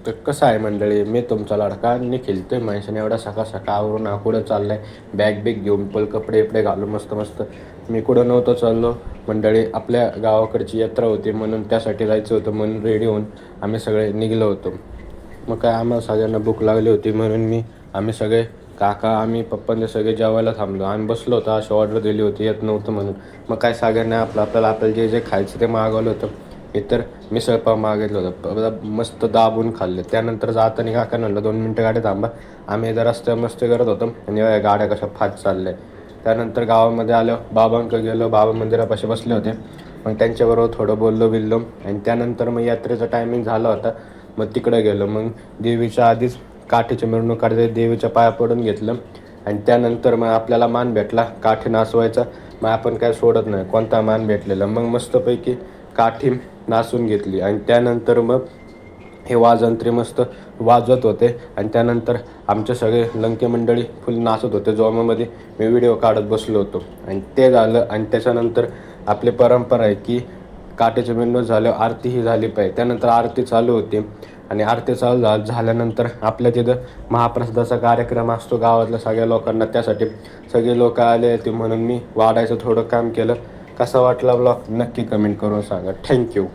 तर कसं आहे मंडळी, मी तुमचा लाडका निखिल. ते माणसाने एवढा सकाळ सकाळ आवरून कुठं चाललं आहे, बॅग बिग घेऊन फुल कपडे बिपडे घालून मस्त मस्त. मी कुठं नव्हतं चाललो मंडळी, आपल्या गावाकडची यात्रा होती म्हणून त्यासाठी जायचं होतं म्हणून रेडी होऊन आम्ही सगळे निघलो होतो. मग काय आम्हाला सगळ्यांना भूक लागली होती म्हणून आम्ही सगळे काका आम्ही पप्पांनी सगळे जेवायला थांबलो. आम्ही बसलो होतो, अशी ऑर्डर दिली होती येत नव्हतं म्हणून. मग काय सगळ्यांनी आपल्याला जे जे खायचं ते मागवलं होतं. इतर मिसळपाव मागितलं होतं, मस्त दाबून खाल्ले. त्यानंतर जाताना काकांना म्हणलं 2 मिनटं गाडी थांबा, आम्ही इथं रस्त्यावर मस्ती करत होतो आणि गाड्या कशा फास्ट चालल्या. त्यानंतर गावामध्ये आल्यावर बाबांकडे गेलो, बाबा मंदिरापाशी बसले होते. मग त्यांच्याबरोबर थोडं बोललो बिललो आणि त्यानंतर मग यात्रेचा टायमिंग झाला होता. मग तिकडे गेलो. मग देवीच्या आधीच काठीची मिरवणूक काढते, देवीच्या पाया पडून घेतलं आणि त्यानंतर मग आपल्याला मान भेटला काठी नाचवायचा. मग आपण काय सोडत नाही, कोणता मान भेटलेला. मग मस्तपैकी काठी नाचून घेतली आणि त्यानंतर मग हे वाजंत्री मस्त वाजवत होते आणि त्यानंतर आमचे सगळे लंके मंडळी फुल नाचत होते. जोमामध्ये मी व्हिडिओ काढत बसलो होतो आणि ते झालं. आणि त्याच्यानंतर आपली परंपरा आहे की काठीची मिरवणूक झाल्यावर आरती ही झाली पाहिजे. त्यानंतर आरती चालू होती आणि आरती चालू झाल्यानंतर आपल्या तिथं महाप्रसादाचा कार्यक्रम असतो गावातल्या सगळ्या लोकांना. त्यासाठी सगळे लोक आले होते म्हणून मी वाढायचं थोडं काम केलं. कसा वाटला ब्लॉग नक्की कमेंट करून सांगा. थँक्यू.